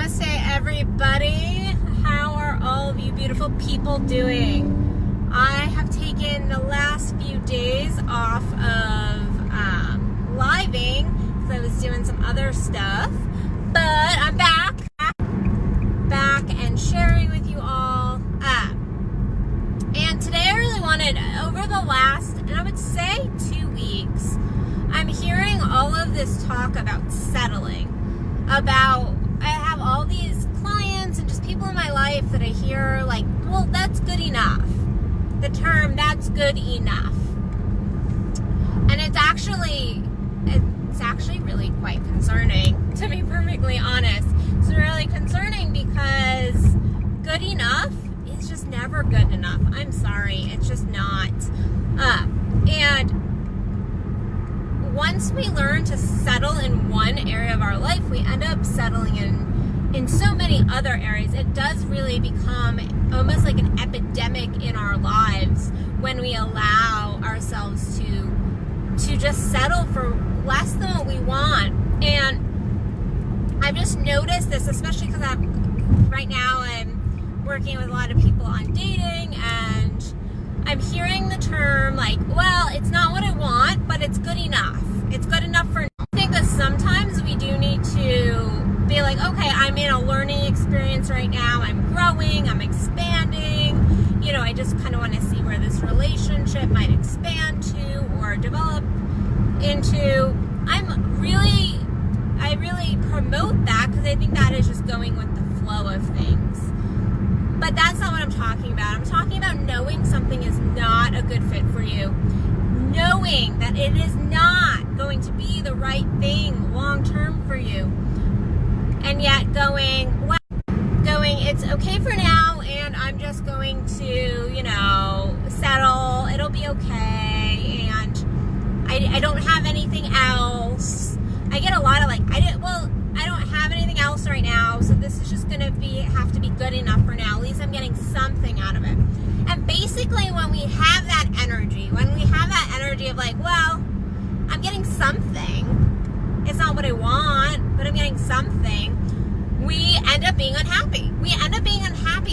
Namaste, everybody. How are all of you beautiful people doing? I have taken the last few days off of living because I was doing some other stuff, but I'm back and sharing with you all. And today I really wanted, over the last, and I would say 2 weeks, I'm hearing all of this talk about settling. I have all these clients and just people in my life that I hear like, well, that's good enough. The term, that's good enough. And it's actually really quite concerning, to be perfectly honest. It's really concerning because good enough is just never good enough. I'm sorry, it's just not. And once we learn to settle in one area of our life, we end up settling in so many other areas. It does really become almost like an epidemic in our lives when we allow ourselves to just settle for less than what we want. And I've just noticed this, especially because right now I'm working with a lot of people on dating, and I'm hearing the term like, well, it's not what I want, but it's good enough. It's good enough for now. I think that sometimes we do need to be like, okay, I'm in a learning experience right now. I'm growing, I'm expanding. You know, I just kind of want to see where this relationship might expand to or develop into. I really promote that because I think that is just going with the flow of things. But that's not what I'm talking about. I'm talking about knowing something is not a good fit for you. Knowing that it is not going to be the right thing long term for you. And yet going, it's okay for now, and I'm just going to, settle. It'll be okay, and I don't have anything else. I get a lot of I don't have anything else right now, so this is just gonna have to be good enough for now. At least I'm getting something out of it. And basically, when we have that energy of like, well, I'm getting something. It's not what I want, but I'm getting something. We end up being unhappy.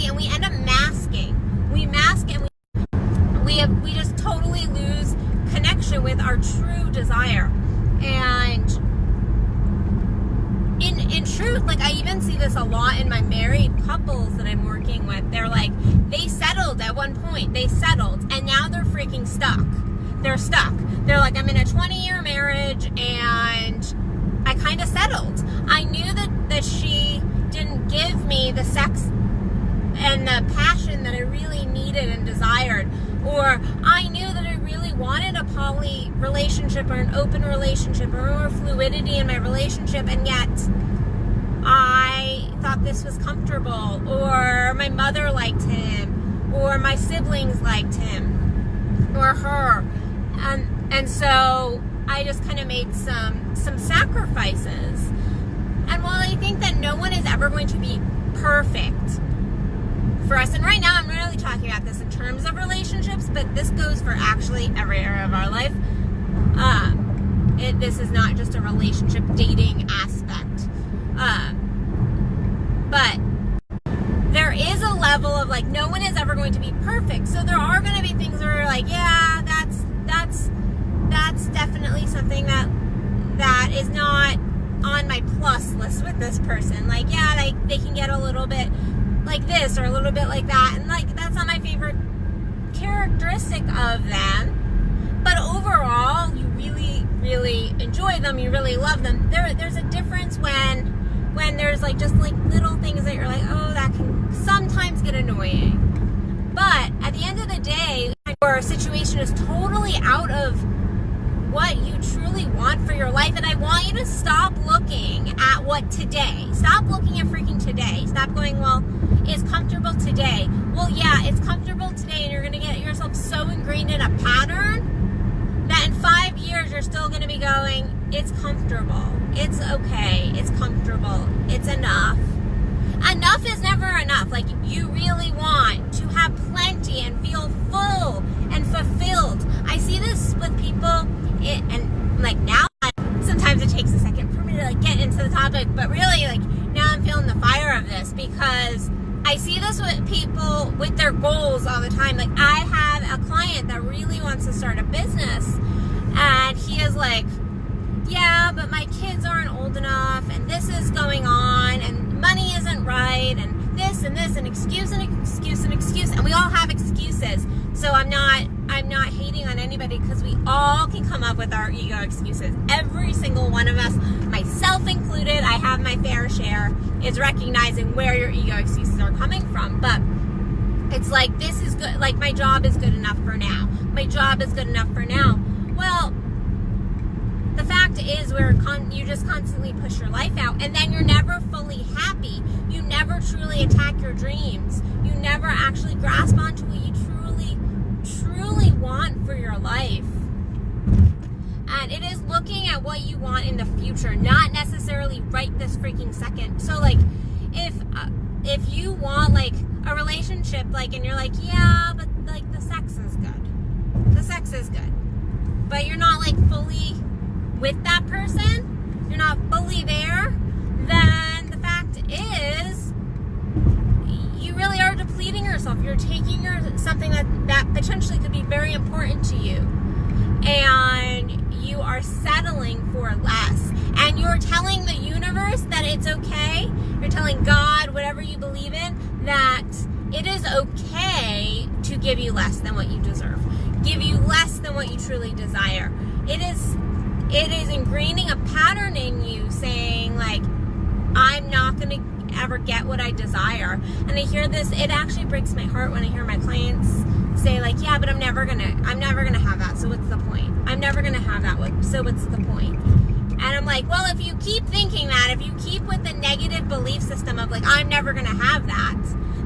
And we end up masking. We mask, and we just totally lose connection with our true desire. And in truth, I even see this a lot in my married couples that I'm working with. They're like, they settled at one point. They settled, and now they're freaking stuck. They're stuck. They're like, I'm in a 20-year marriage, and I kind of settled. I knew that she didn't give me the sex and the passion that I really needed and desired. Or I knew that I really wanted a poly relationship or an open relationship or more fluidity in my relationship, and yet I thought this was comfortable, or my mother liked him, or my siblings liked him or her. And so I just kind of made some sacrifices. And while I think that no one is ever going to be perfect for us, and right now I'm really talking about this in terms of relationships, but this goes for actually every area of our life. This is not just a relationship dating aspect. But there is a level of no one is ever going to be perfect. So there are going to be things where you're like, yeah, that's definitely something that is not on my plus list with this person. They can get a little bit like this or a little bit like that, and that's not my favorite characteristic of them. But overall, you really, really enjoy them. You really love them. There's a difference when there's just little things that you're like, oh, that can sometimes get annoying. But at the end of the day, your situation is totally out of what you truly want for your life. And I want you to stop looking at what today. Stop looking at freaking today. Stop going, well, it's comfortable today. Well, yeah, it's comfortable today, and you're going to get yourself so ingrained in a pattern that in 5 years you're still going to be going, it's comfortable. It's okay. It's comfortable. It's enough. Enough is never enough. You really want to have plenty and feel full and fulfilled. I see this with people, and now sometimes it takes a second for me to get into the topic, but really now I'm feeling the fire of this, because I see this with people with their goals all the time. Like, I have a client that really wants to start a business, and he is like, yeah, but my kids aren't old enough, and this is going on, and money isn't right, and this, and excuse, and we all have excuses. So I'm not hating on anybody, because we all can come up with our ego excuses. Every single one of us, myself included, I have my fair share, is recognizing where your ego excuses are coming from. But it's like, this is good, like, my job is good enough for now. My job is good enough for now. Well, the fact is, you just constantly push your life out, and then you're never fully happy. You never truly attack your dreams. You never actually grasp onto what you truly want for your life. And it is looking at what you want in the future, not necessarily right this freaking second. So, like, if you want, like, a relationship, like, and you're like, yeah, but, like, the sex is good, but you're not, like, fully with that person, you're not fully there, then the fact is, you really are depleting yourself. You're taking something that potentially could be very important to you, and you are settling for less. And you're telling the universe that it's okay. You're telling God, whatever you believe in, that it is okay to give you less than what you deserve, give you less than what you truly desire. It is ingraining a pattern in you, saying, like, I'm not going to ever get what I desire. And I hear this, it actually breaks my heart when I hear my clients say, like, yeah, but I'm never gonna have that, so what's the point? I'm never gonna have that, so what's the point? And I'm like, well, if you keep thinking that, if you keep with the negative belief system of, like, I'm never gonna have that,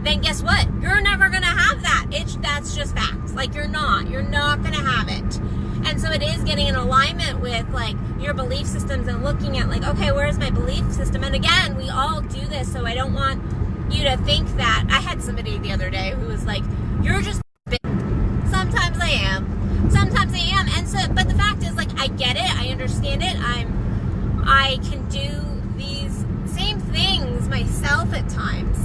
then guess what? You're never gonna have that. That's just facts. Like, you're not gonna have it. And so it is getting in alignment with, like, your belief systems and looking at, like, okay, where's my belief system? And again, we all do this, so I don't want you to think that. I had somebody the other day who was like, you're just big. Sometimes I am. And so, but the fact is, like, I get it, I understand it, I can do these same things myself at times.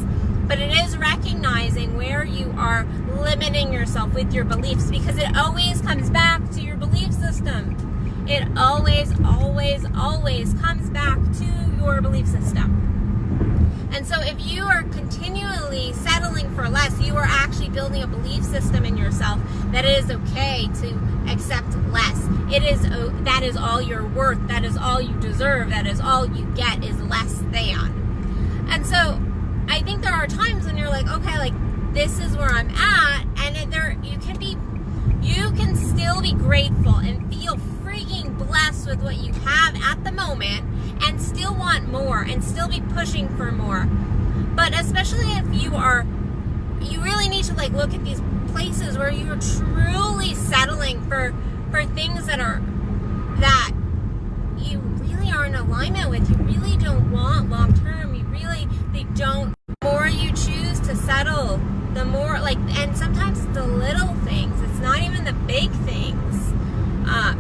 But it is recognizing where you are limiting yourself with your beliefs, because it always comes back to your belief system. It always comes back to your belief system. And so if you are continually settling for less, you are actually building a belief system in yourself that it is okay to accept less. That is all you're worth, that is all you deserve, that is all you get is less than. And so I think there are times when you're like, okay, like, this is where I'm at, and you can still be grateful and feel freaking blessed with what you have at the moment, and still want more, and still be pushing for more. But especially if you really need to, like, look at these places where you are truly settling for things that you really are in alignment with, you really don't want long term, they don't. The more you choose to settle, the more, like, and sometimes it's the little things, it's not even the big things.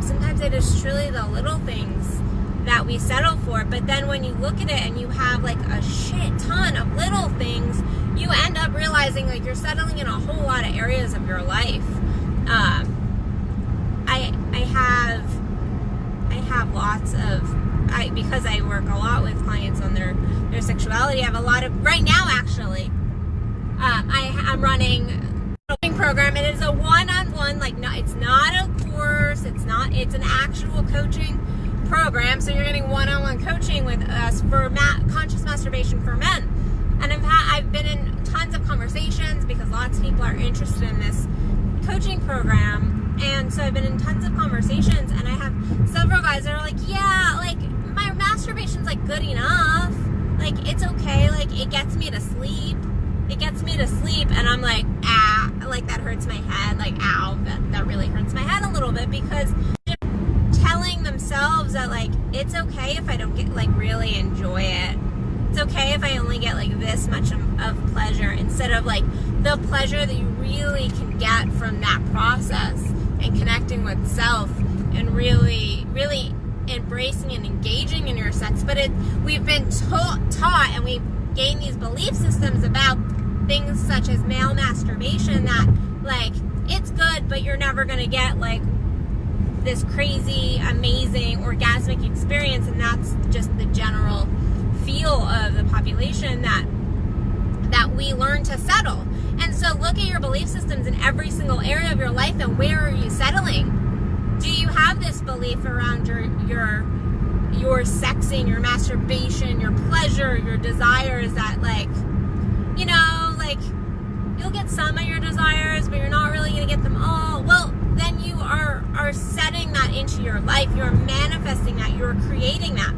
Sometimes it is truly the little things that we settle for. But then when you look at it and you have, like, a shit ton of little things, you end up realizing, like, you're settling in a whole lot of areas of your life. I have lots of, because I work a lot with clients on their sexuality, I have a lot of, right now actually, I'm running a coaching program. It is a one-on-one, like, no, it's not a course, it's an actual coaching program. So you're getting one-on-one coaching with us for conscious masturbation for men. And I've been in tons of conversations because lots of people are interested in this coaching program. And so I've been in tons of conversations, and I have several guys that are like, yeah, like, my masturbation's, like, good enough. Like, it's okay. Like, it gets me to sleep. And I'm like, like, that hurts my head. Like, ow, that really hurts my head a little bit, because telling themselves that, like, it's okay if I don't get, like, really enjoy it. It's okay if I only get, like, this much of pleasure, instead of, like, the pleasure that you really can get from that process and connecting with self and really, really embracing and engaging in your sex. But we've been taught, and gain these belief systems about things such as male masturbation, that like it's good, but you're never going to get like this crazy, amazing, orgasmic experience, and that's just the general feel of the population that we learn to settle. And so look at your belief systems in every single area of your life, and where are you settling? Do you have this belief around your sexing, your masturbation, your pleasure, your desires, that like, you know, like you'll get some of your desires, but you're not really going to get them all? Well, then you are setting that into your life. You're manifesting that. You're creating that.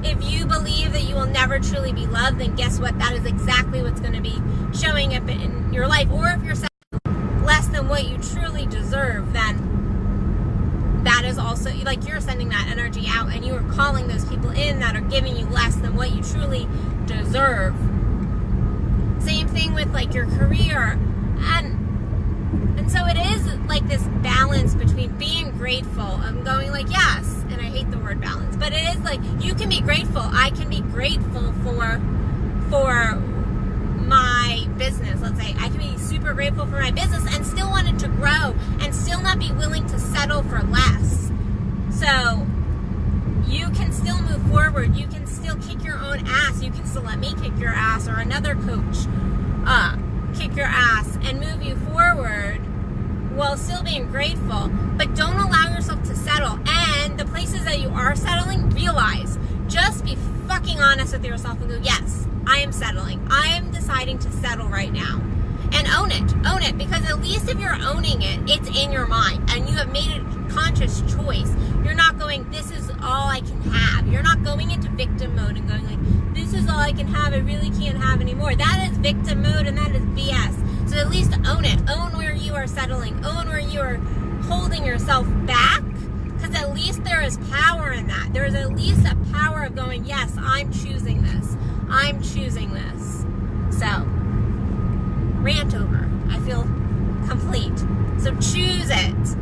If you believe that you will never truly be loved, then guess what? That is exactly what's going to be showing up in your life. Or if you're settling less than what you truly deserve, then that is also, like, you're sending that energy out, and you are calling those people in that are giving you less than what you truly deserve. Same thing with like your career. And so it is like this balance between being grateful and going like, yes, and I hate the word balance, but it is like, you can be grateful. I can be grateful for my business. Let's say I can be super grateful for my business and still want it to grow and still not be willing to settle for less. So you can still move forward. You can still kick your own ass. You can still let me kick your ass, or another coach kick your ass, and move you forward while still being grateful. But don't allow yourself to settle. And the places that you are settling, realize, just be fucking honest with yourself and go, yes, I am settling. I am deciding to settle right now. And own it, because at least if you're owning it, it's in your mind and you have made a conscious choice. You're not going, this is all I can have. You're not going into victim mode and going like, this is all I can have, I really can't have anymore. That is victim mode, and that is BS. So at least own it. Own where you are settling. Own where you are holding yourself back, because at least there is power in that. There is at least a power of going, yes, I'm choosing this. I'm choosing this. So, rant over. I feel complete. So choose it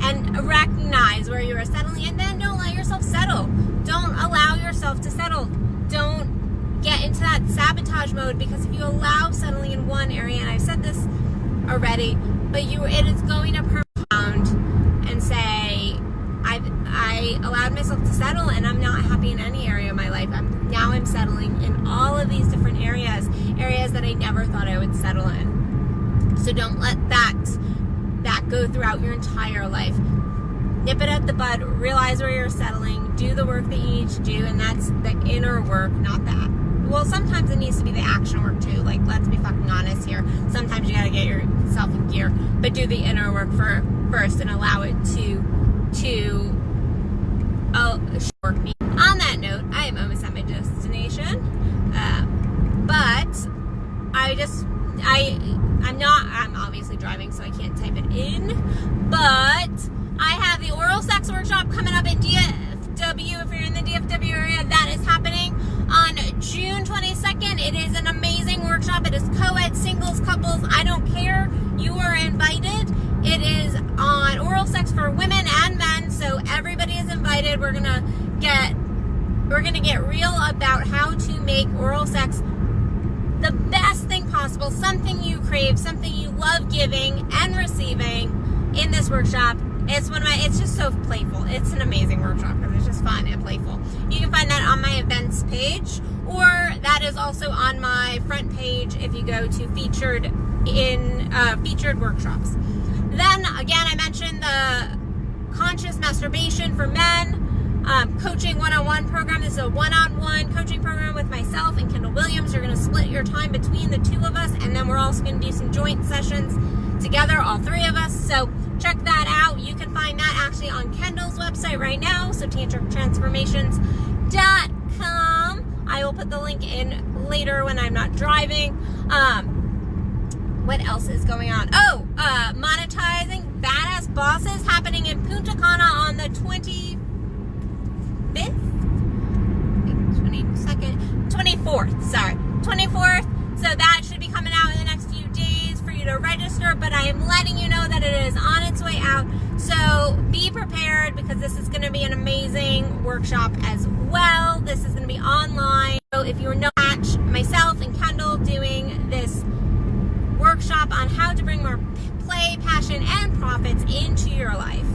and recognize where you are settling, and then don't let yourself settle. Don't allow yourself to settle. Don't get into that sabotage mode, because if you allow settling in one area, and I've said this already, but it is going to compound and say, I allowed myself to settle and I'm not happy in any area of my life. Now I'm settling in all of these different areas that I never thought I would settle in. So don't let that go throughout your entire life. Nip it at the bud, realize where you're settling, do the work that you need to do, and that's the inner work, not that. Well, sometimes it needs to be the action work too. Like, let's be fucking honest here. Sometimes you gotta get yourself in gear, but do the inner work first and allow it to work me. On that note, I am almost at my destination, but I'm obviously driving, so I can't type it in, but I have the oral sex workshop coming up in DFW. If you're in the DFW area, that is happening on June 22nd. It is an amazing workshop. It is co-ed, singles, couples, I don't care. You are invited. It is on oral sex for women and men, so everybody is invited. We're gonna get real about how to make oral sex the best thing possible, something you crave, something you love giving and receiving in this workshop. It's just so playful. It's an amazing workshop because it's just fun and playful. You can find that on my events page, or that is also on my front page if you go to featured workshops. Then again, I mentioned the conscious masturbation for men coaching one-on-one program. This is a one-on-one coaching program with myself and Kendall Williams. You're going to split your time between the two of us, and then we're also going to do some joint sessions together, all three of us. So check that out. You can find that actually on Kendall's website right now, so tantrictransformations.com. I will put the link in later when I'm not driving. What else is going on? Monetizing Badass Bosses happening in Punta Cana on the 25th? 24th. So that should be coming out in the next few days for you to register, but I am letting you know that it is on its way out. So be prepared, because this is going to be an amazing workshop as well. This is going to be online. So if you're not catch myself and Kendall doing this workshop on how to bring more play, passion, and profits into your life.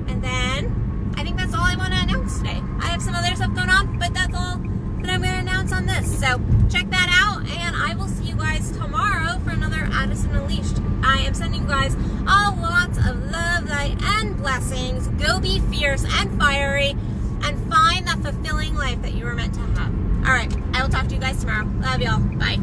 And then I think that's all I want to announce today. I have some other stuff going on, but that's all that I'm going to announce on this. So check that out, and I will see you guys tomorrow for another Addison Unleashed. I am sending you guys all lots of love, light, and blessings. Go be fierce and fiery, and find that fulfilling life that you were meant to have. All right, I will talk to you guys tomorrow. Love y'all. Bye.